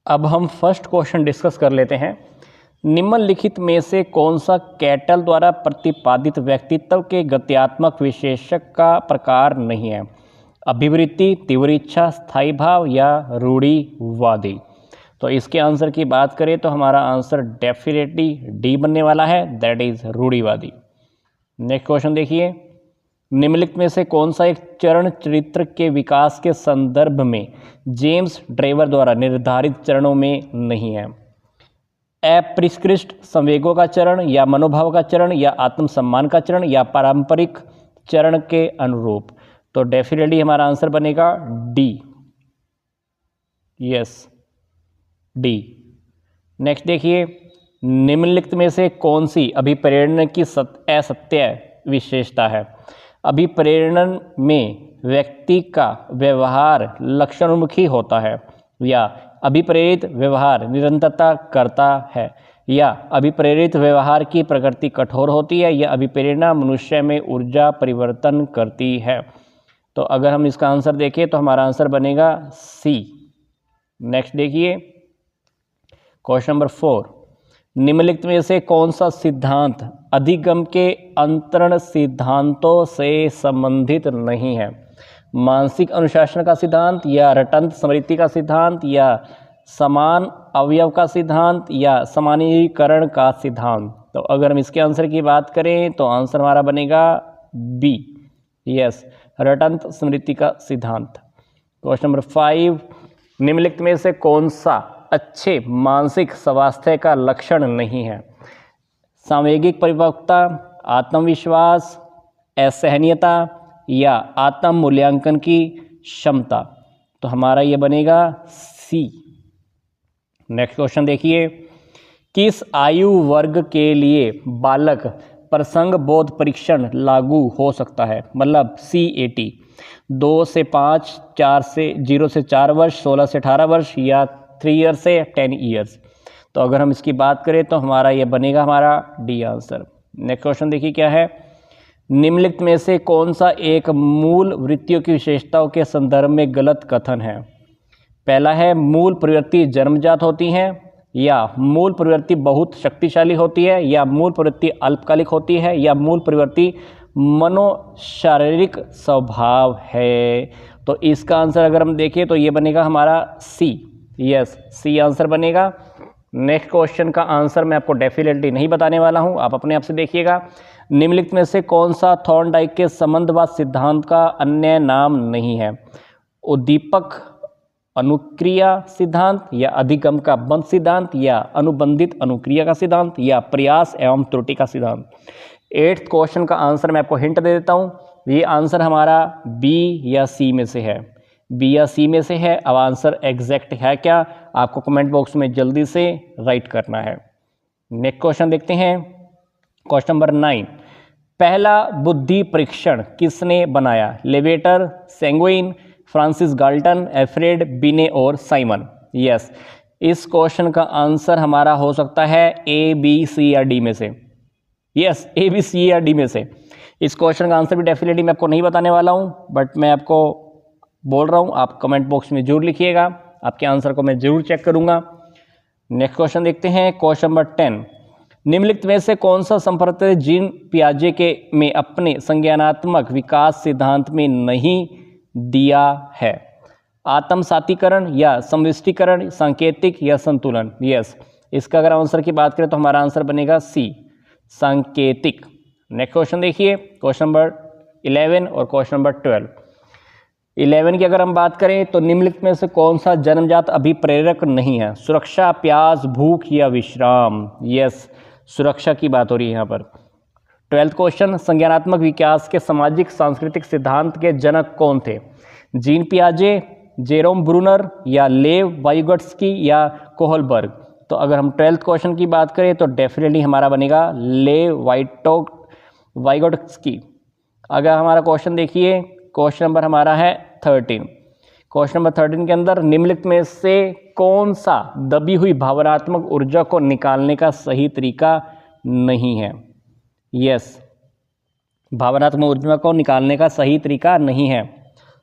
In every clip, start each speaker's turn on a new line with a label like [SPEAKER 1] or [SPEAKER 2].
[SPEAKER 1] अब हम first question discuss कर लेते हैं। निम्नलिखित में से कौन सा कैटल द्वारा प्रतिपादित व्यक्तित्व के गत्यात्मक विशेषक का प्रकार नहीं है? अभिवृत्ति, तीव्र इच्छा, स्थायी भाव या रूढ़िवादी। तो इसके आंसर की बात करें तो हमारा आंसर डेफिनेटली डी बनने वाला है, दैट इज रूढ़िवादी। नेक्स्ट क्वेश्चन देखिए, निम्नलिखित में से कौन सा एक चरण चरित्र के विकास के संदर्भ में जेम्स ड्रेवर द्वारा निर्धारित चरणों में नहीं है? अपरिष्कृत संवेगों का चरण या मनोभाव का चरण या आत्मसम्मान का चरण या पारंपरिक चरण के अनुरूप। तो डेफिनेटली हमारा आंसर बनेगा डी, यस डी। नेक्स्ट देखिए, निम्नलिखित में से कौन सी अभिप्रेरण की असत्य विशेषता है? अभिप्रेरण में व्यक्ति का व्यवहार लक्षणोन्मुखी होता है या अभिप्रेरित व्यवहार निरंतरता करता है या अभिप्रेरित व्यवहार की प्रकृति कठोर होती है या अभिप्रेरणा मनुष्य में ऊर्जा परिवर्तन करती है। तो अगर हम इसका आंसर देखें तो हमारा आंसर बनेगा सी। नेक्स्ट देखिए, क्वेश्चन नंबर 4, निम्नलिखित में से कौन सा सिद्धांत अधिगम के अंतरण सिद्धांतों से संबंधित नहीं है? मानसिक अनुशासन का सिद्धांत या रटंत स्मृति का सिद्धांत या समान अवयव का सिद्धांत या समानीकरण का सिद्धांत। तो अगर हम इसके आंसर की बात करें तो आंसर हमारा बनेगा बी, यस रटंत स्मृति का सिद्धांत। क्वेश्चन नंबर 5, निम्नलिखित में से कौन सा अच्छे मानसिक स्वास्थ्य का लक्षण नहीं है? सांवेगिक परिपक्वता, आत्मविश्वास, असहनीयता या आत्म मूल्यांकन की क्षमता। तो हमारा ये बनेगा सी। नेक्स्ट क्वेश्चन देखिए, किस आयु वर्ग के लिए बालक प्रसंग बोध परीक्षण लागू हो सकता है? मतलब CAT 2 से 5, 0 से 4 वर्ष, 16 से 18 वर्ष या 3 ईयर से 10 ईयर्स। तो अगर हम इसकी बात करें तो हमारा ये बनेगा हमारा डी आंसर। नेक्स्ट क्वेश्चन देखिए क्या है, निम्नलिखित में से कौन सा एक मूल वृत्तियों की विशेषताओं के संदर्भ में गलत कथन है? पहला है मूल प्रवृत्ति जन्मजात होती हैं या मूल प्रवृत्ति बहुत शक्तिशाली होती है या मूल प्रवृत्ति अल्पकालिक होती है या मूल प्रवृत्ति मनोशारीरिक स्वभाव है। तो इसका आंसर अगर हम देखें तो ये बनेगा हमारा सी, यस सी आंसर बनेगा। नेक्स्ट क्वेश्चन का आंसर मैं आपको डेफिनेटली नहीं बताने वाला हूं, आप अपने आप से देखिएगा। निम्नलिखित में से कौन सा थॉर्नडाइक के संबंधवाद सिद्धांत का अन्य नाम नहीं है? उद्दीपक अनुक्रिया सिद्धांत या अधिगम का बंध सिद्धांत या अनुबंधित अनुक्रिया का सिद्धांत या प्रयास एवं त्रुटि का सिद्धांत। 8th क्वेश्चन का आंसर मैं आपको हिंट दे देता हूं, ये आंसर हमारा बी या सी में से है, बी या सी में से है। अब आंसर एग्जैक्ट है क्या, आपको कमेंट बॉक्स में जल्दी से राइट करना है। नेक्स्ट क्वेश्चन देखते हैं, क्वेश्चन नंबर 9, पहला बुद्धि परीक्षण किसने बनाया? Levator, sanguine, Francis Galton, Alfred बिने और साइमन। यस, इस क्वेश्चन का आंसर हमारा हो सकता है ए, बी, सी या डी में से। यस, ए, बी, सी या डी में से। इस क्वेश्चन का आंसर भी डेफिनेटली मैं आपको नहीं बताने वाला हूं, बट मैं आपको बोल रहा हूं, आप कमेंट बॉक्स में जरूर लिखिएगा, आपके आंसर को मैं जरूर चेक करूंगा। नेक्स्ट क्वेश्चन देखते हैं, क्वेश्चन नंबर 10, निम्नलिखित में से कौन सा संप्रदाय जीन पियाजे के में अपने संज्ञानात्मक विकास सिद्धांत में नहीं दिया है? आत्म सातीकरण या समविष्टीकरण, सांकेतिक या संतुलन। यस, इसका अगर आंसर की बात करें तो हमारा आंसर बनेगा सी, सांकेतिक। नेक्स्ट क्वेश्चन देखिए, क्वेश्चन नंबर 11 और क्वेश्चन नंबर 12। 11 की अगर हम बात करें तो निम्नलिखित में से कौन सा जन्मजात अभिप्रेरक नहीं है? सुरक्षा, प्यास, भूख या विश्राम। यस, सुरक्षा की बात हो रही है यहाँ पर। 12th क्वेश्चन, संज्ञानात्मक विकास के सामाजिक सांस्कृतिक सिद्धांत के जनक कौन थे? जीन पियाजे, जेरोम ब्रूनर या लेव वाइगोट्स्की या कोहलबर्ग। तो अगर हम 12th क्वेश्चन की बात करें तो डेफिनेटली हमारा बनेगा लेव वाइगोट्स्की। अगर हमारा क्वेश्चन देखिए, क्वेश्चन नंबर हमारा है 13। क्वेश्चन नंबर 13 के अंदर निम्नलिखित में से कौन सा दबी हुई भावनात्मक ऊर्जा को निकालने का सही तरीका नहीं है? यस, भावनात्मक ऊर्जा को निकालने का सही तरीका नहीं है।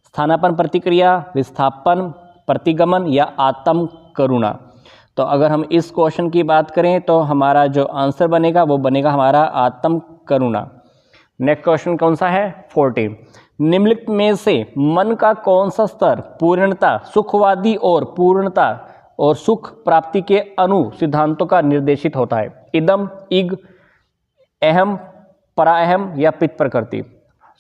[SPEAKER 1] स्थानापन्न प्रतिक्रिया, विस्थापन, प्रतिगमन या आत्म करुणा। तो अगर हम इस क्वेश्चन की बात करें तो हमारा जो आंसर बनेगा वो बनेगा हमारा आत्म करुणा। नेक्स्ट क्वेश्चन कौन सा है 14। निम्नलिखित में से मन का कौन सा स्तर पूर्णता, सुखवादी और पूर्णता और सुख प्राप्ति के अनु सिद्धांतों का निर्देशित होता है? इदम, इग, अहम, पराअहम या पित्त प्रकृति।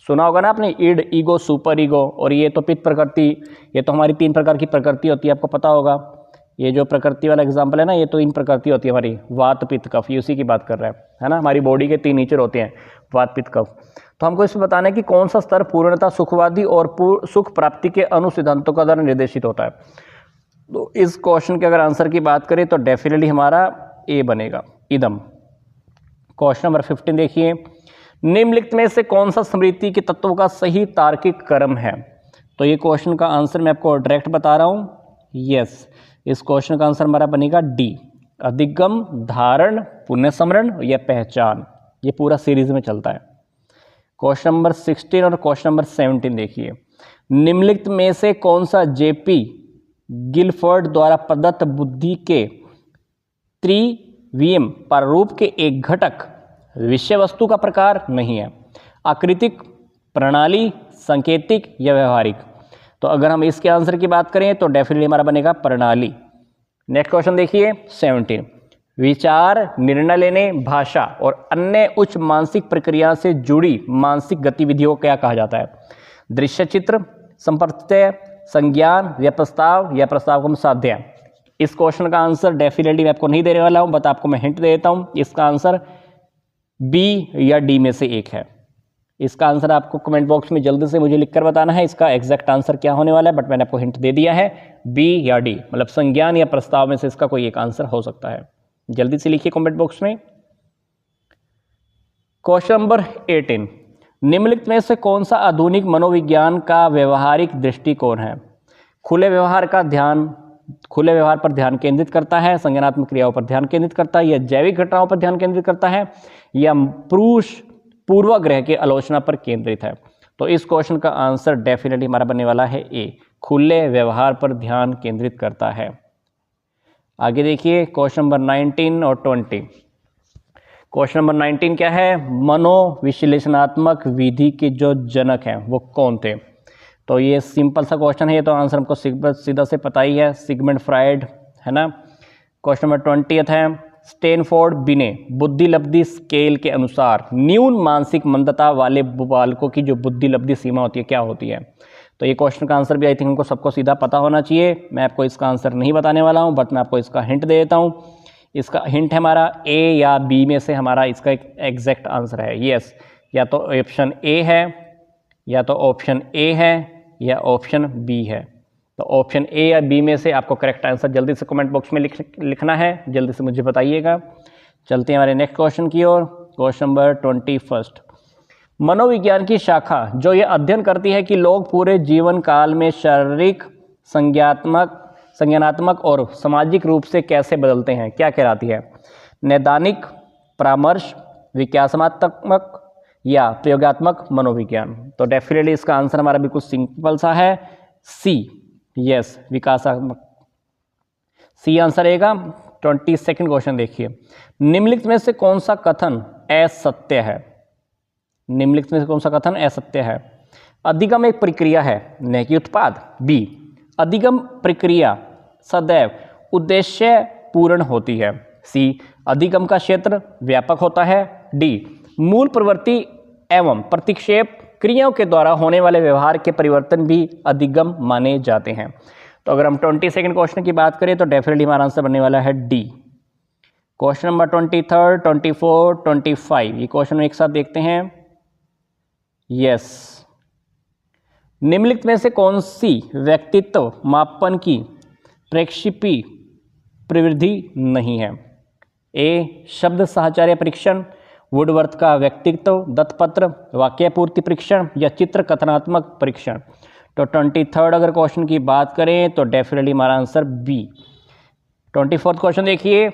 [SPEAKER 1] सुना होगा ना आपने, इड, ईगो, सुपर ईगो, और ये तो पित्त प्रकृति। ये तो हमारी 3 प्रकार की प्रकृति होती है, आपको पता होगा। ये जो प्रकृति वाला एग्जाम्पल है ना, ये तो 3 प्रकृति होती है हमारी, वात, पित्त, कफ, ये उसी की बात कर रहा है ना। हमारी बॉडी के 3 नेचर होते हैं, वात, पित्त, कफ। तो हमको इसमें बताना है कि कौन सा स्तर पूर्णता, सुखवादी और सुख प्राप्ति के अनुसिद्धांतों का द्वारा निर्देशित होता है। तो इस क्वेश्चन के अगर आंसर की बात करें तो डेफिनेटली हमारा ए बनेगा, इदम। क्वेश्चन नंबर 15 देखिए। निम्नलिखित में से कौन सा स्मृति के तत्वों का सही तार्किक क्रम है? तो ये क्वेश्चन का आंसर मैं आपको डायरेक्ट बता रहा हूँ। यस, इस क्वेश्चन का आंसर हमारा बनेगा डी, अधिगम, धारण, पुनःस्मरण या पहचान। ये पूरा सीरीज में चलता है। क्वेश्चन नंबर 16 और क्वेश्चन नंबर 17 देखिए। निम्नलिखित में से कौन सा जेपी गिलफर्ड द्वारा प्रदत्त बुद्धि के त्रिविम प्रारूप के एक घटक विषय वस्तु का प्रकार नहीं है? आकृतिक, प्रणाली, सांकेतिक या व्यवहारिक। तो अगर हम इसके आंसर की बात करें तो डेफिनेटली हमारा बनेगा प्रणाली। नेक्स्ट क्वेश्चन देखिए 17। विचार, निर्णय लेने, भाषा और अन्य उच्च मानसिक प्रक्रिया से जुड़ी मानसिक गतिविधियों को क्या कहा जाता है? दृश्य चित्र, संप्रत्यय, संज्ञान या प्रस्ताव को साध्य। इस क्वेश्चन का आंसर डेफिनेटली मैं आपको नहीं देने वाला हूं, बट आपको मैं हिंट दे देता हूं। इसका आंसर बी या डी में से एक है। इसका आंसर आपको कमेंट बॉक्स में जल्दी से मुझे लिखकर बताना है इसका एग्जैक्ट आंसर क्या होने वाला है, बट मैंने आपको हिंट दे दिया है, बी या डी, मतलब संज्ञान या प्रस्ताव में से इसका कोई एक आंसर हो सकता है। जल्दी से लिखिए कमेंट बॉक्स में। Question number 18। निम्नलिखित में से कौन सा आधुनिक मनोविज्ञान का व्यवहारिक दृष्टिकोण है? खुले व्यवहार पर ध्यान केंद्रित करता है, संज्ञानात्मक क्रियाओं पर ध्यान केंद्रित करता है, या जैविक घटनाओं पर ध्यान केंद्रित करता है, या पूर्वाग्रह के आलोचना पर केंद्रित है? तो इस क्वेश्चन का आंसर डेफिनेटली हमारा बनने वाला है ए, खुले व्यवहार पर ध्यान केंद्रित करता है। आगे देखिए क्वेश्चन नंबर 19 और 20। क्वेश्चन नंबर 19 क्या है? मनोविश्लेषणात्मक विधि के जो जनक हैं वो कौन थे? तो ये सिंपल सा क्वेश्चन है, ये तो आंसर हमको सीधा से पता ही है, सिगमंड फ्राइड, है ना। क्वेश्चन नंबर 20 है, स्टैनफोर्ड बिने बुद्धि लब्धि स्केल के अनुसार न्यून मानसिक मंदता वाले बालकों की जो बुद्धि लब्धि सीमा होती है क्या होती है? तो ये क्वेश्चन का आंसर भी आई थिंक हमको सबको सीधा पता होना चाहिए। मैं आपको इसका आंसर नहीं बताने वाला हूँ, बट मैं आपको इसका हिंट दे देता हूँ। इसका हिंट है हमारा ए या बी में से हमारा इसका एक एग्जैक्ट आंसर है। यस, या तो ऑप्शन ए है, या तो ऑप्शन ए है, या ऑप्शन बी है। तो ऑप्शन ए या बी में से आपको करेक्ट आंसर जल्दी से कमेंट बॉक्स में लिखना है, जल्दी से मुझे बताइएगा। चलते हैं हमारे नेक्स्ट क्वेश्चन की ओर। Question number 21। मनोविज्ञान की शाखा जो ये अध्ययन करती है कि लोग पूरे जीवन काल में शारीरिक, संज्ञानात्मक और सामाजिक रूप से कैसे बदलते हैं क्या कहलाती है? नैदानिक, परामर्श, विकासात्मक या प्रयोगात्मक मनोविज्ञान। तो डेफिनेटली इसका आंसर हमारा बिल्कुल सिंपल सा है, सी, यस, विकासात्मक। सी आंसर रहेगा। 22वां क्वेश्चन देखिए। निम्नलिखित में से कौन सा कथन असत्य है? निम्नलिखित में से कौन सा कथन असत्य है? अधिगम एक प्रक्रिया है, न कि उत्पाद। बी, अधिगम प्रक्रिया सदैव उद्देश्य पूर्ण होती है। सी, अधिगम का क्षेत्र व्यापक होता है। डी, मूल प्रवृत्ति एवं प्रतिक्षेप क्रियाओं के द्वारा होने वाले व्यवहार के परिवर्तन भी अधिगम माने जाते हैं। तो अगर हम 22वां क्वेश्चन की बात करें तो डेफिनेटली हमारा आंसर बनने वाला है डी। क्वेश्चन नंबर 23, 24, 25 ये क्वेश्चन एक साथ देखते हैं। यस, निम्नलिखित में से कौन सी व्यक्तित्व मापन की प्रेक्षेपी प्रविधि नहीं है? ए, शब्द साहचर्य परीक्षण, वुडवर्थ का व्यक्तित्व दत्तपत्र, वाक्यपूर्ति परीक्षण या चित्र कथनात्मक परीक्षण। तो 23 अगर क्वेश्चन की बात करें तो डेफिनेटली हमारा आंसर बी। 24वां क्वेश्चन देखिए।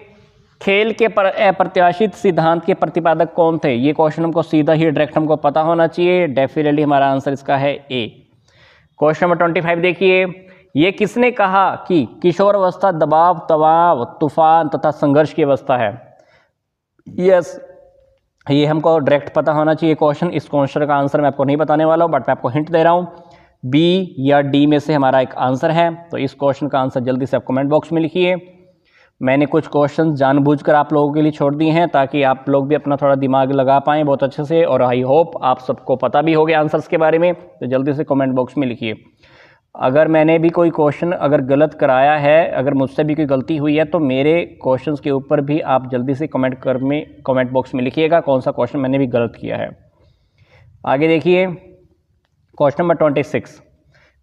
[SPEAKER 1] खेल के अप्रत्याशित सिद्धांत के प्रतिपादक कौन थे? ये क्वेश्चन हमको सीधा ही डायरेक्ट हमको पता होना चाहिए। डेफिनेटली हमारा आंसर इसका है ए। क्वेश्चन नंबर 25 देखिए। ये किसने कहा कि किशोर अवस्था दबाव, तनाव, तूफान तथा संघर्ष की अवस्था है? यस, ये हमको डायरेक्ट पता होना चाहिए क्वेश्चन। इस क्वेश्चन का आंसर मैं आपको नहीं बताने वाला हूँ, बट मैं आपको हिंट दे रहा हूँ। बी या डी में से हमारा एक आंसर है। तो इस क्वेश्चन का आंसर जल्दी से आप कमेंट बॉक्स में लिखिए। मैंने कुछ क्वेश्चन जानबूझकर आप लोगों के लिए छोड़ दिए हैं ताकि आप लोग भी अपना थोड़ा दिमाग लगा पाएँ बहुत अच्छे से, और आई होप आप सबको पता भी हो गया आंसर्स के बारे में। तो जल्दी से कमेंट बॉक्स में लिखिए। अगर मैंने भी कोई क्वेश्चन अगर गलत कराया है, अगर मुझसे भी कोई गलती हुई है, तो मेरे क्वेश्चंस के ऊपर भी आप जल्दी से कमेंट बॉक्स में लिखिएगा कौन सा क्वेश्चन मैंने भी गलत किया है। आगे देखिए क्वेश्चन नंबर 26।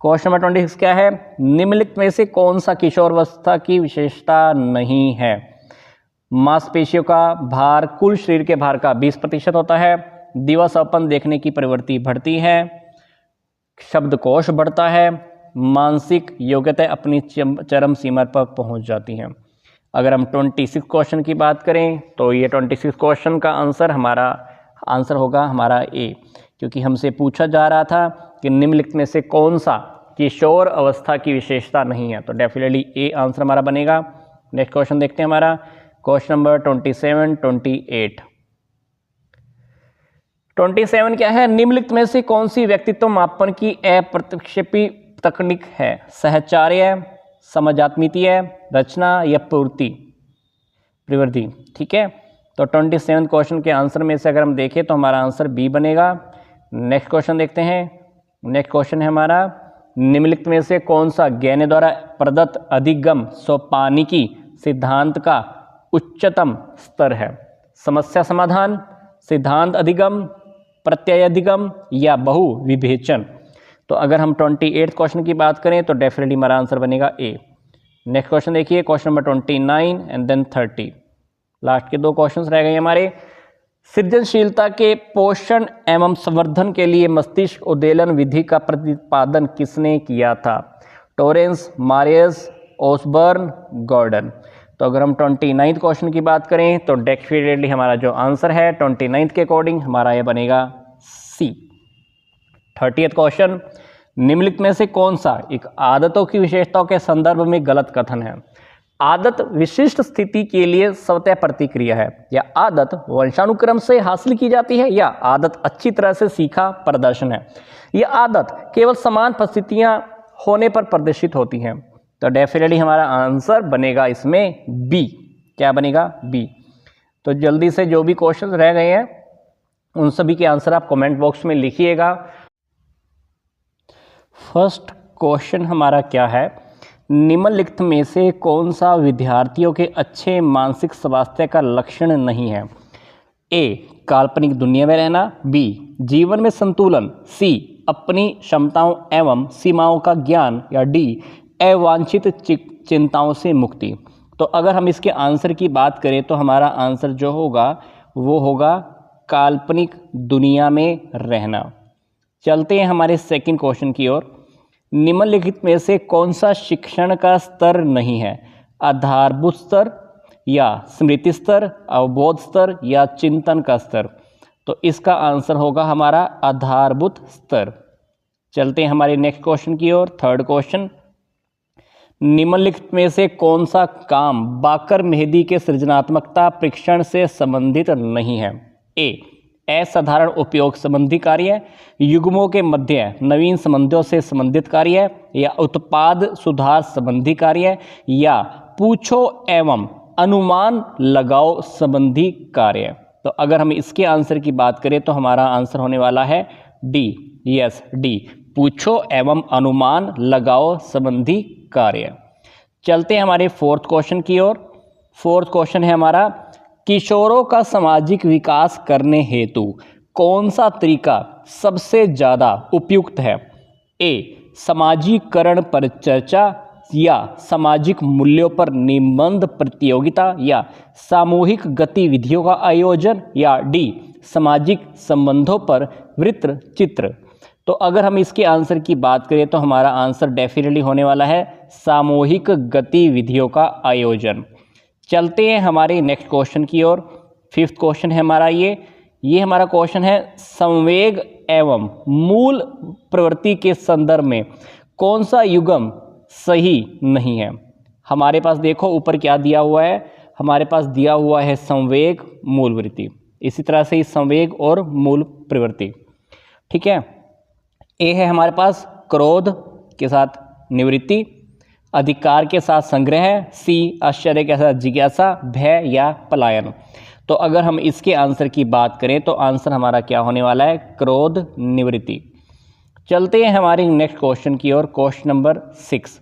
[SPEAKER 1] क्वेश्चन नंबर 26 क्या है? निम्नलिखित में से कौन सा किशोरावस्था की विशेषता नहीं है? मांसपेशियों का भार कुल शरीर के भार का 20% होता है। दिवासापन देखने की प्रवृत्ति बढ़ती है। शब्दकोश बढ़ता है। मानसिक योग्यता अपनी चरम सीमा पर पहुंच जाती हैं। अगर हम 26 क्वेश्चन की बात करें तो ये 26 क्वेश्चन का आंसर होगा हमारा ए, क्योंकि हमसे पूछा जा रहा था कि निम्नलिखित में से कौन सा किशोर अवस्था की विशेषता नहीं है, तो डेफिनेटली ए आंसर हमारा बनेगा। नेक्स्ट क्वेश्चन देखते हैं हमारा क्वेश्चन नंबर 27 क्या है? निम्नलिखित में से कौन सी व्यक्तित्व मापन की अप्रत्यक्षेपी तकनीक है? सहचार्य, समझात्मीय, रचना या प्रवृत्ति? ठीक है, तो 27 क्वेश्चन के आंसर में से अगर हम देखें तो हमारा आंसर बी बनेगा। नेक्स्ट क्वेश्चन देखते हैं। नेक्स्ट क्वेश्चन है हमारा, निम्नलिखित में से कौन सा ज्ञान द्वारा प्रदत्त अधिगम सोपानिकी सिद्धांत का उच्चतम स्तर है? समस्या समाधान, सिद्धांत अधिगम, प्रत्यय अधिगम या बहु विभेचन? तो अगर हम 28 क्वेश्चन की बात करें तो डेफिनेटली हमारा आंसर बनेगा ए। नेक्स्ट क्वेश्चन देखिए question number 29 and then 30। Last के 2 क्वेश्चंस रह गए हमारे। सृजनशीलता के पोषण एवं संवर्धन के लिए मस्तिष्क उद्वेलन विधि का प्रतिपादन किसने किया था? Torrance, Marius, Osborne, Gordon? तो अगर हम 29 क्वेश्चन की बात करें तो डेफिनेटली हमारा जो आंसर है 29 के अकॉर्डिंग हमारा ये बनेगा सी। 30th क्वेश्चन, निम्नलिखित में से कौन सा एक आदतों की विशेषताओं के संदर्भ में गलत कथन है? आदत विशिष्ट स्थिति के लिए स्वतः प्रतिक्रिया है, या आदत वंशानुक्रम से हासिल की जाती है, या आदत अच्छी तरह से सीखा प्रदर्शन है, या आदत केवल समान परिस्थितियां होने पर प्रदर्शित होती हैं? तो डेफिनेटली हमारा आंसर बनेगा इसमें बी। क्या बनेगा? बी। तो जल्दी से जो भी क्वेश्चन रह गए हैं उन सभी के आंसर आप कमेंट बॉक्स में लिखिएगा। फर्स्ट क्वेश्चन हमारा क्या है? निम्नलिखित में से कौन सा विद्यार्थियों के अच्छे मानसिक स्वास्थ्य का लक्षण नहीं है? ए, काल्पनिक दुनिया में रहना, बी, जीवन में संतुलन, सी, अपनी क्षमताओं एवं सीमाओं का ज्ञान, या डी, अवांछित चिंताओं से मुक्ति? तो अगर हम इसके आंसर की बात करें तो हमारा आंसर जो होगा वो होगा काल्पनिक दुनिया में रहना। चलते हैं हमारे सेकंड क्वेश्चन की ओर। निम्नलिखित में से कौन सा शिक्षण का स्तर नहीं है? आधारभूत स्तर, या स्मृति स्तर, अवबोध स्तर, या चिंतन का स्तर? तो इसका आंसर होगा हमारा आधारभूत स्तर। चलते हैं हमारे नेक्स्ट क्वेश्चन की ओर। थर्ड क्वेश्चन, निम्नलिखित में से कौन सा काम बाकर मेहदी के सृजनात्मकता परीक्षण से संबंधित नहीं है? ए, असाधारण उपयोग संबंधी कार्य, युग्मों के मध्य नवीन संबंधों से संबंधित कार्य, या उत्पाद सुधार संबंधी कार्य, या पूछो एवं अनुमान लगाओ संबंधी कार्य? तो अगर हम इसके आंसर की बात करें तो हमारा आंसर होने वाला है डी। यस, डी, पूछो एवं अनुमान लगाओ संबंधी कार्य। चलते हैं हमारे फोर्थ क्वेश्चन की ओर। फोर्थ क्वेश्चन है हमारा, किशोरों का सामाजिक विकास करने हेतु कौन सा तरीका सबसे ज़्यादा उपयुक्त है? ए, सामाजिकरण पर चर्चा, या सामाजिक मूल्यों पर निबंध प्रतियोगिता, या सामूहिक गतिविधियों का आयोजन, या डी, सामाजिक संबंधों पर वृत्त चित्र? तो अगर हम इसके आंसर की बात करें तो हमारा आंसर डेफिनेटली होने वाला है सामूहिक गतिविधियों का आयोजन। चलते हैं हमारे नेक्स्ट क्वेश्चन की ओर। फिफ्थ क्वेश्चन है हमारा ये हमारा क्वेश्चन है, संवेग एवं मूल प्रवृत्ति के संदर्भ में कौन सा युग्म सही नहीं है। हमारे पास देखो ऊपर क्या दिया हुआ है, हमारे पास दिया हुआ है संवेग, मूल वृत्ति, इसी तरह से संवेग और मूल प्रवृत्ति। ठीक है, ए है हमारे पास क्रोध के साथ निवृत्ति, अधिकार के साथ संग्रह, सी आश्चर्य के साथ जिज्ञासा, भय या पलायन। तो अगर हम इसके आंसर की बात करें तो आंसर हमारा क्या होने वाला है, क्रोध निवृत्ति। चलते हैं हमारे नेक्स्ट क्वेश्चन की ओर, क्वेश्चन नंबर 6।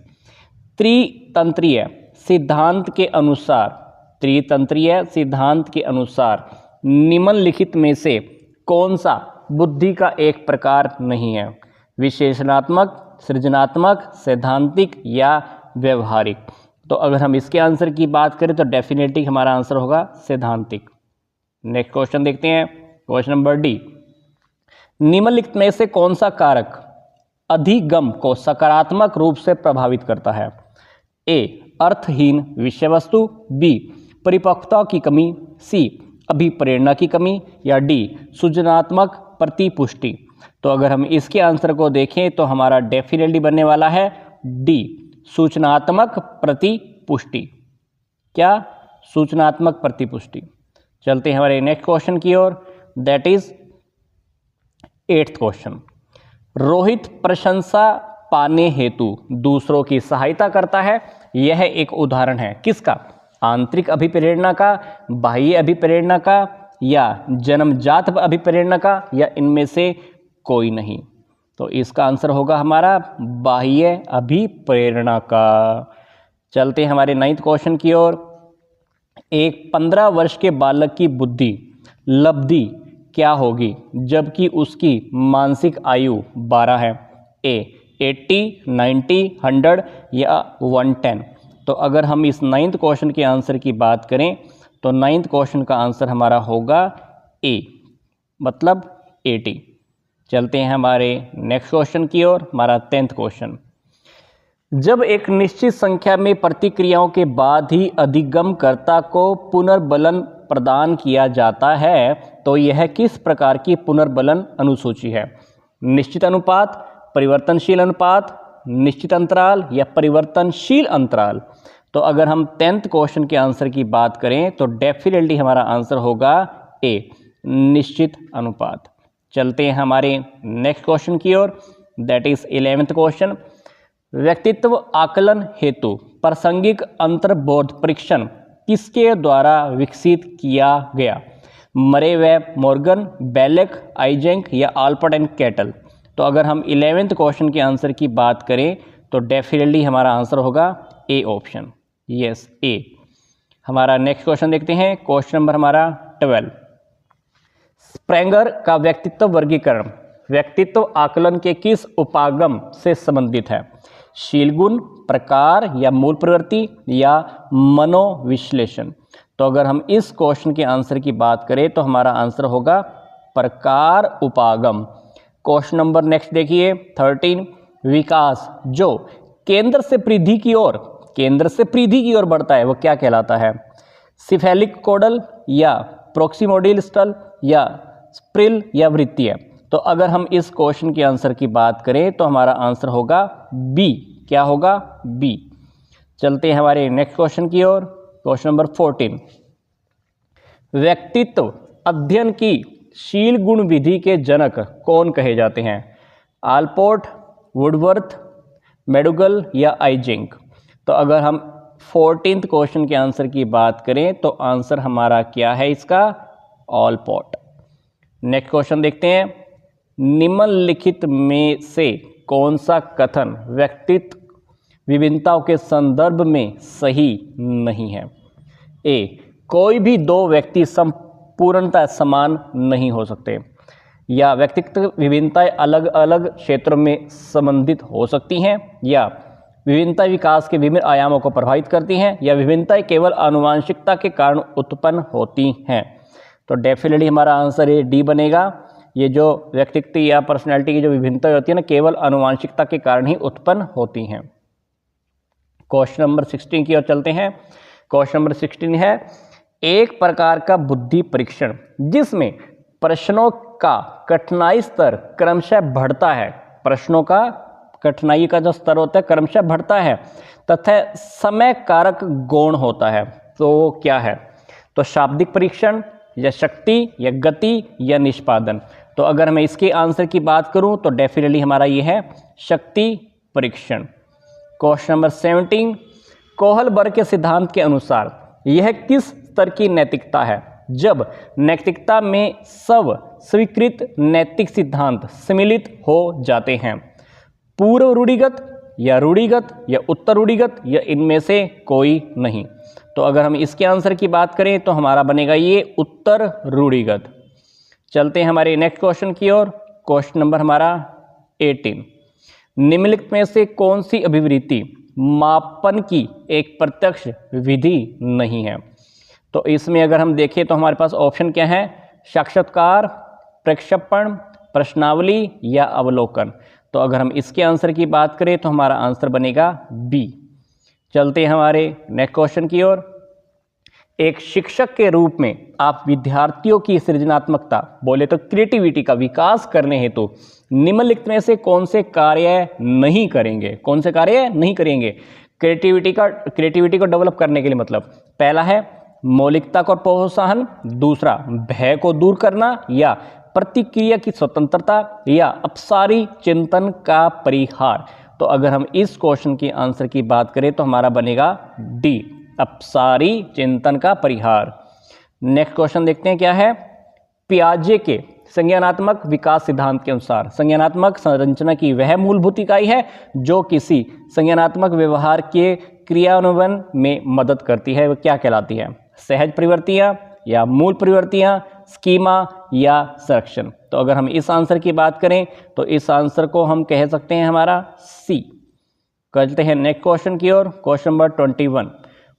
[SPEAKER 1] त्रितंत्रीय सिद्धांत के अनुसार, त्रितंत्रीय सिद्धांत के अनुसार निम्नलिखित में से कौन सा बुद्धि का एक प्रकार नहीं है, विशेषणात्मक, सृजनात्मक, सैद्धांतिक या व्यवहारिक। तो अगर हम इसके आंसर की बात करें तो डेफिनेटली हमारा आंसर होगा सैद्धांतिक। नेक्स्ट क्वेश्चन देखते हैं, क्वेश्चन नंबर डी। निम्नलिखित में से कौन सा कारक अधिगम को सकारात्मक रूप से प्रभावित करता है, ए अर्थहीन विषय वस्तु, बी परिपक्वता की कमी, सी अभिप्रेरणा की कमी, या डी सृजनात्मक प्रतिपुष्टि। तो अगर हम इसके आंसर को देखें तो हमारा डेफिनेटली बनने वाला है डी सूचनात्मक प्रतिपुष्टि। क्या, सूचनात्मक प्रतिपुष्टि। चलते हैं हमारे नेक्स्ट क्वेश्चन की ओर, that is 8th question. Rohit प्रशंसा पाने हेतु दूसरों की सहायता करता है, यह एक उदाहरण है किसका, आंतरिक अभिप्रेरणा का, बाह्य अभिप्रेरणा का, या जन्मजात अभिप्रेरणा का, या इनमें से कोई नहीं। तो इसका आंसर होगा हमारा बाह्य अभिप्रेरणा का। चलते हैं हमारे 9th क्वेश्चन की ओर। एक 15 वर्ष के बालक की बुद्धि लब्धि क्या होगी जबकि उसकी मानसिक आयु 12 है, ए 80, 90, 100 या 110। तो अगर हम इस 9th क्वेश्चन के आंसर की बात करें तो 9th क्वेश्चन का आंसर हमारा होगा ए, मतलब 80। चलते हैं हमारे नेक्स्ट क्वेश्चन की ओर, हमारा 10th क्वेश्चन। जब एक निश्चित संख्या में प्रतिक्रियाओं के बाद ही अधिगमकर्ता को पुनर्बलन प्रदान किया जाता है तो यह किस प्रकार की पुनर्बलन अनुसूची है, निश्चित अनुपात, परिवर्तनशील अनुपात, निश्चित अंतराल या परिवर्तनशील अंतराल। तो अगर हम 10th क्वेश्चन के आंसर की बात करें तो डेफिनेटली हमारा आंसर होगा ए निश्चित अनुपात। चलते हैं हमारे नेक्स्ट क्वेश्चन की ओर, दैट इज 11th क्वेश्चन। व्यक्तित्व आकलन हेतु प्रासंगिक अंतर्बोध परीक्षण किसके द्वारा विकसित किया गया, मरे व मॉर्गन, बेलेक, आइजेंक या आल्पर्ट एंड कैटल। तो अगर हम 11th क्वेश्चन के आंसर की बात करें तो डेफिनेटली हमारा आंसर होगा ए ऑप्शन, यस ए। हमारा नेक्स्ट क्वेश्चन देखते हैं, क्वेश्चन नंबर हमारा 12। स्प्रेंगर का व्यक्तित्व वर्गीकरण व्यक्तित्व आकलन के किस उपागम से संबंधित है, शील गुण, प्रकार या मूल प्रवृत्ति या मनोविश्लेषण। तो अगर हम इस क्वेश्चन के आंसर की बात करें तो हमारा आंसर होगा प्रकार उपागम। क्वेश्चन नंबर नेक्स्ट देखिए 13। विकास जो केंद्र से परिधि की ओर बढ़ता है वो क्या कहलाता है, सिफेलिक कोडल या प्रोक्सिमोडियल स्टल या स्प्रिल या वृत्तीय। तो अगर हम इस क्वेश्चन के आंसर की बात करें तो हमारा आंसर होगा बी। क्या होगा, बी। चलते हैं हमारे नेक्स्ट क्वेश्चन की ओर, क्वेश्चन नंबर 14। व्यक्तित्व अध्ययन की शील गुण विधि के जनक कौन कहे जाते हैं, आलपोर्ट, वुडवर्थ, मैडुगल या आइजेंक। तो अगर हम 14th क्वेश्चन के आंसर की बात करें तो आंसर हमारा क्या है इसका, आलपोर्ट। नेक्स्ट क्वेश्चन देखते हैं, निम्नलिखित में से कौन सा कथन व्यक्तित्व विभिन्नताओं के संदर्भ में सही नहीं है, ए कोई भी दो व्यक्ति संपूर्णतः समान नहीं हो सकते, या व्यक्तित्व विभिन्नताएं अलग अलग क्षेत्रों में संबंधित हो सकती हैं, या विभिन्नता विकास के विभिन्न आयामों को प्रभावित करती हैं, या विभिन्नताएं केवल आनुवंशिकता के कारण उत्पन्न होती हैं। तो डेफिनेटली हमारा आंसर ये डी बनेगा। ये जो व्यक्तित्व या पर्सनैलिटी की जो विभिन्नता होती है ना, केवल आनुवंशिकता के कारण ही उत्पन्न होती हैं। क्वेश्चन नंबर 16 की ओर चलते हैं। क्वेश्चन नंबर 16 है, एक प्रकार का बुद्धि परीक्षण जिसमें प्रश्नों का कठिनाई स्तर क्रमशः बढ़ता है, प्रश्नों का कठिनाई का जो स्तर होता है क्रमशः बढ़ता है तथा समय कारक गौण होता है। तो क्या है? तो शाब्दिक परीक्षण या शक्ति या गति या निष्पादन। तो अगर मैं इसके आंसर की बात करूं तो डेफिनेटली हमारा ये है शक्ति परीक्षण। क्वेश्चन नंबर 17, कोहलबर्ग के सिद्धांत के अनुसार यह किस स्तर की नैतिकता है जब नैतिकता में सब स्वीकृत नैतिक सिद्धांत सम्मिलित हो जाते हैं? पूर्व रूढ़िगत या उत्तर रूढ़िगत या इनमें से कोई नहीं। तो अगर हम इसके आंसर की बात करें तो हमारा बनेगा ये उत्तर रूढ़िगत। चलते हैं हमारे नेक्स्ट क्वेश्चन की ओर। क्वेश्चन नंबर हमारा 18, निम्नलिखित में से कौन सी अभिवृत्ति मापन की एक प्रत्यक्ष विधि नहीं है? तो इसमें अगर हम देखें तो हमारे पास ऑप्शन क्या है? साक्षात्कार, प्रक्षेपण, प्रश्नावली या अवलोकन। तो अगर हम इसके आंसर की बात करें तो हमारा आंसर बनेगा बी। चलते हैं हमारे नेक्स्ट क्वेश्चन की ओर। एक शिक्षक के रूप में आप विद्यार्थियों की सृजनात्मकता, बोले तो क्रिएटिविटी का विकास करने हेतु निम्नलिखित में से कौन से कार्य नहीं करेंगे? कौन से कार्य नहीं करेंगे क्रिएटिविटी को डेवलप करने के लिए? मतलब पहला है मौलिकता को प्रोत्साहन, दूसरा भय को दूर करना या प्रतिक्रिया की स्वतंत्रता या अपसारी चिंतन का परिहार। तो अगर हम इस क्वेश्चन की आंसर की बात करें तो हमारा बनेगा डी, अपसारी चिंतन का परिहार। नेक्स्ट क्वेश्चन देखते हैं क्या है। पियाजे के संज्ञानात्मक विकास सिद्धांत के अनुसार संज्ञानात्मक संरचना की वह मूलभूत इकाई है जो किसी संज्ञानात्मक व्यवहार के क्रियान्वयन में मदद करती है। वह क्या कहलाती है? सहज प्रवृत्तियां या मूल प्रवृत्तियां, स्कीमा या संरक्षण। तो अगर हम इस आंसर की बात करें तो इस आंसर को हम कह सकते हैं हमारा सी। चलते हैं नेक्स्ट क्वेश्चन की ओर। क्वेश्चन नंबर 21,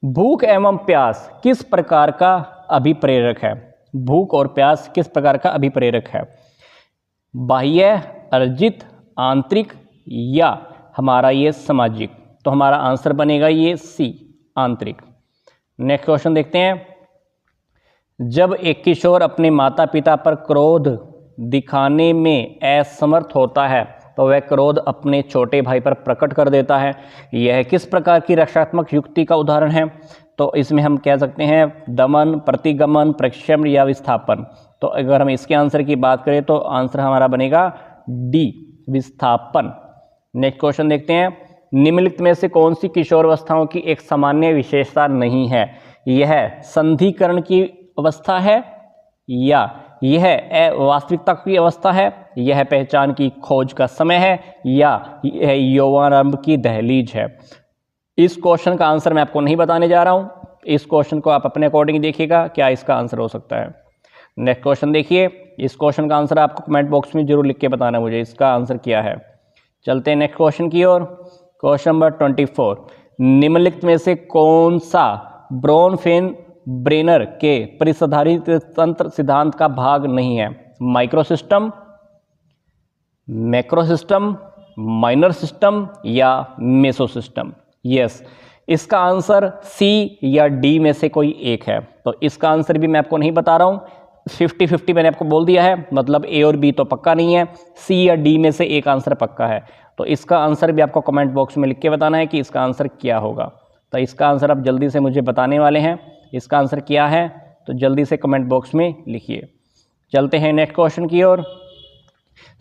[SPEAKER 1] भूख एवं प्यास किस प्रकार का अभिप्रेरक है? भूख और प्यास किस प्रकार का अभिप्रेरक है? बाह्य, अर्जित, आंतरिक या हमारा ये सामाजिक। तो हमारा आंसर बनेगा ये सी, आंतरिक। नेक्स्ट क्वेश्चन देखते हैं। जब एक किशोर अपने माता पिता पर क्रोध दिखाने में असमर्थ होता है तो वह क्रोध अपने छोटे भाई पर प्रकट कर देता है। यह किस प्रकार की रक्षात्मक युक्ति का उदाहरण है? तो इसमें हम कह सकते हैं दमन, प्रतिगमन, प्रक्षेपण या विस्थापन। तो अगर हम इसके आंसर की बात करें तो आंसर हमारा बनेगा डी, विस्थापन। नेक्स्ट क्वेश्चन देखते हैं। निम्नलिखित में से कौन सी किशोरावस्थाओं की एक सामान्य विशेषता नहीं है? यह संधिकरण की अवस्था है या यह अवास्तविकता की अवस्था है, यह पहचान की खोज का समय है या यह यौवनारंभ की दहलीज है? इस क्वेश्चन का आंसर मैं आपको नहीं बताने जा रहा हूं। इस क्वेश्चन को आप अपने अकॉर्डिंग देखिएगा क्या इसका आंसर हो सकता है। नेक्स्ट क्वेश्चन देखिए। इस क्वेश्चन का आंसर आपको कमेंट बॉक्स में जरूर लिख के बताना मुझे इसका आंसर क्या है। चलते हैं नेक्स्ट क्वेश्चन की ओर। क्वेश्चन नंबर 24, निम्नलिखित में से कौन सा ब्रोनफेन ब्रेनर के परिसाधारित तंत्र सिद्धांत का भाग नहीं है? Micro system, macro system, minor system या मेसो सिस्टम? यस, इसका आंसर सी या डी में से कोई एक है। तो इसका आंसर भी मैं आपको नहीं बता रहा हूं, 50-50 मैंने आपको बोल दिया है, मतलब ए और बी तो पक्का नहीं है, सी या डी में से एक आंसर पक्का है। तो इसका आंसर भी आपको कमेंट बॉक्स में लिख के बताना है कि इसका आंसर क्या होगा। तो इसका आंसर आप जल्दी से मुझे बताने वाले हैं। इसका आंसर क्या है तो जल्दी से कमेंट बॉक्स में लिखिए। चलते हैं नेक्स्ट क्वेश्चन की ओर।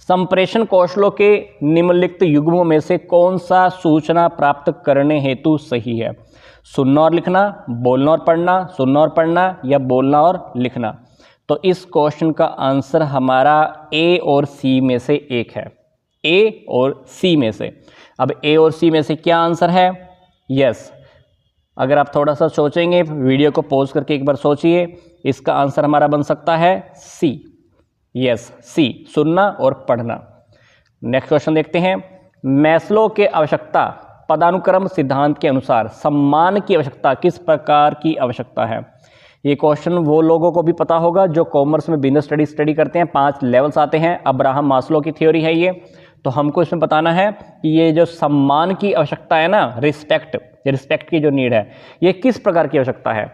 [SPEAKER 1] संप्रेषण कौशलों के निम्नलिखित युग्मों में से कौन सा सूचना प्राप्त करने हेतु सही है? सुनना और लिखना, बोलना और पढ़ना, सुनना और पढ़ना या बोलना और लिखना? तो इस क्वेश्चन का आंसर हमारा ए और सी में से एक है। ए और सी में से। अब ए और सी में से क्या आंसर है? यस, अगर आप थोड़ा सा सोचेंगे, वीडियो को पॉज करके एक बार सोचिए, इसका आंसर हमारा बन सकता है सी। यस, सी, सुनना और पढ़ना। नेक्स्ट क्वेश्चन देखते हैं। मैस्लो के आवश्यकता पदानुक्रम सिद्धांत के अनुसार सम्मान की आवश्यकता किस प्रकार की आवश्यकता है? ये क्वेश्चन वो लोगों को भी पता होगा जो कॉमर्स में बिजनेस स्टडी करते हैं। 5 लेवल्स आते हैं, अब्राहम मास्लो की थ्योरी है ये। तो हमको इसमें बताना है कि ये जो सम्मान की आवश्यकता है ना, रिस्पेक्ट की जो नीड है, ये किस प्रकार की आवश्यकता है?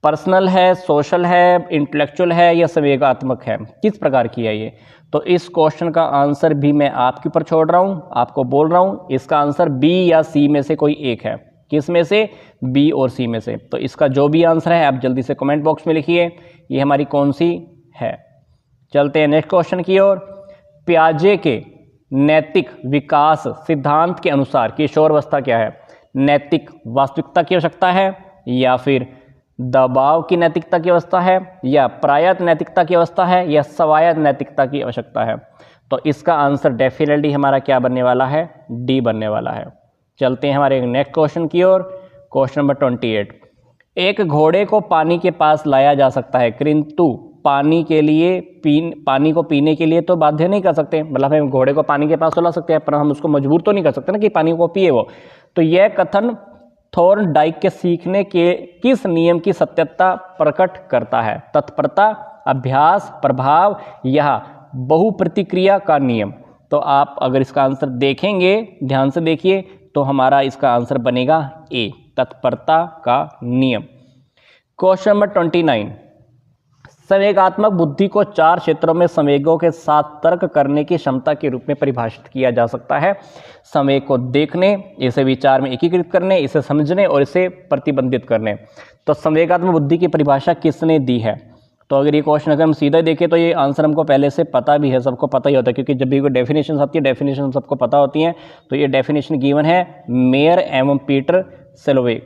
[SPEAKER 1] पर्सनल है, सोशल है, इंटेलेक्चुअल है या संवेगात्मक है, किस प्रकार की है ये। तो इस क्वेश्चन का आंसर भी मैं आपके ऊपर छोड़ रहा हूँ, आपको बोल रहा हूँ, इसका आंसर बी या सी में से कोई एक है। किस में से? बी और सी में से। तो इसका जो भी आंसर है आप जल्दी से कमेंट बॉक्स में लिखिए, ये हमारी कौन सी है। चलते हैं नेक्स्ट क्वेश्चन की ओर। पियाजे के नैतिक विकास सिद्धांत के अनुसार किशोरावस्था क्या है? नैतिक वास्तविकता की आवश्यकता है, या फिर दबाव की नैतिकता की अवस्था है, या प्रायत नैतिकता की अवस्था है, या स्वायत्त नैतिकता की आवश्यकता है। तो इसका आंसर डेफिनेटली हमारा क्या बनने वाला है? डी बनने वाला है। चलते हैं हमारे नेक्स्ट क्वेश्चन की ओर। Question number 28। एक घोड़े को पानी के पास लाया जा सकता है, किंतु पानी को पीने के लिए तो बाध्य नहीं कर सकते। मतलब हम घोड़े को पानी के पास तो ला सकते हैं, पर हम उसको मजबूर तो नहीं कर सकते ना कि पानी को पिए वो। तो यह कथन थॉर्नडाइक के सीखने के किस नियम की सत्यता प्रकट करता है? तत्परता, अभ्यास, प्रभाव या बहुप्रतिक्रिया का नियम। तो आप अगर इसका आंसर देखेंगे, ध्यान से देखिए, तो हमारा इसका आंसर बनेगा ए, तत्परता का नियम। Question number 29। संवेगात्मक बुद्धि को 4 क्षेत्रों में संवेगों के साथ तर्क करने की क्षमता के रूप में परिभाषित किया जा सकता है। संवेग को देखने, इसे विचार में एकीकृत करने, इसे समझने और इसे प्रतिबंधित करने। तो संवेगात्मक बुद्धि की परिभाषा किसने दी है? तो अगर ये क्वेश्चन अगर हम सीधा देखें तो ये आंसर हमको पहले से पता भी है, सबको पता ही होता है, क्योंकि जब भी कोई डेफिनेशन आती है, डेफिनेशन सबको पता होती हैं। तो ये डेफिनेशन गिवन है मेयर एवं पीटर सेलोवे।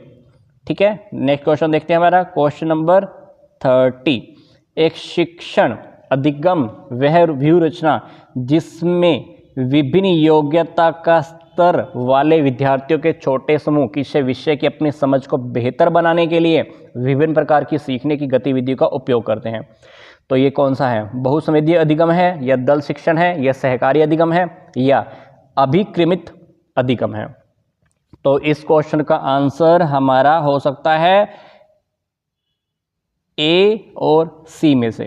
[SPEAKER 1] ठीक है, नेक्स्ट क्वेश्चन देखते हैं हमारा। Question number 30। एक शिक्षण अधिगम वह व्यूहरचना जिसमें विभिन्न योग्यता का स्तर वाले विद्यार्थियों के छोटे समूह किसी विषय की अपनी समझ को बेहतर बनाने के लिए विभिन्न प्रकार की सीखने की गतिविधियों का उपयोग करते हैं। तो ये कौन सा है? बहुसंवेदीय अधिगम है, या दल शिक्षण है, या सहकारी अधिगम है, या अभिक्रमित अधिगम है। तो इस क्वेश्चन का आंसर हमारा हो सकता है ए और सी में से।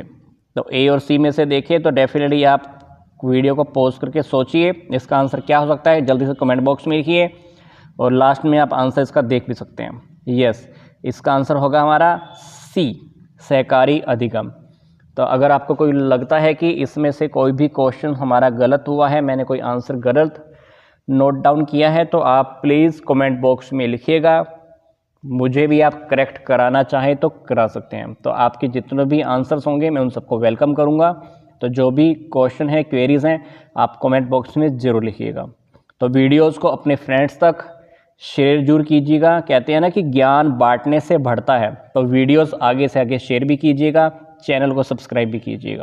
[SPEAKER 1] तो ए और सी में से देखिए तो डेफिनेटली आप वीडियो को पॉज करके सोचिए इसका आंसर क्या हो सकता है, जल्दी से कमेंट बॉक्स में लिखिए, और लास्ट में आप आंसर इसका देख भी सकते हैं। यस, इसका आंसर होगा हमारा सी, सहकारी अधिगम। तो अगर आपको कोई लगता है कि इसमें से कोई भी क्वेश्चन हमारा गलत हुआ है, मैंने कोई आंसर गलत नोट डाउन किया है, तो आप प्लीज़ कमेंट बॉक्स में लिखिएगा। मुझे भी आप करेक्ट कराना चाहें तो करा सकते हैं। तो आपके जितने भी आंसर्स होंगे मैं उन सबको वेलकम करूंगा। तो जो भी क्वेश्चन है, क्वेरीज हैं, आप कमेंट बॉक्स में ज़रूर लिखिएगा। तो वीडियोस को अपने फ्रेंड्स तक शेयर जरूर कीजिएगा। कहते हैं ना कि ज्ञान बांटने से बढ़ता है, तो वीडियोस आगे से आगे शेयर भी कीजिएगा, चैनल को सब्सक्राइब भी कीजिएगा।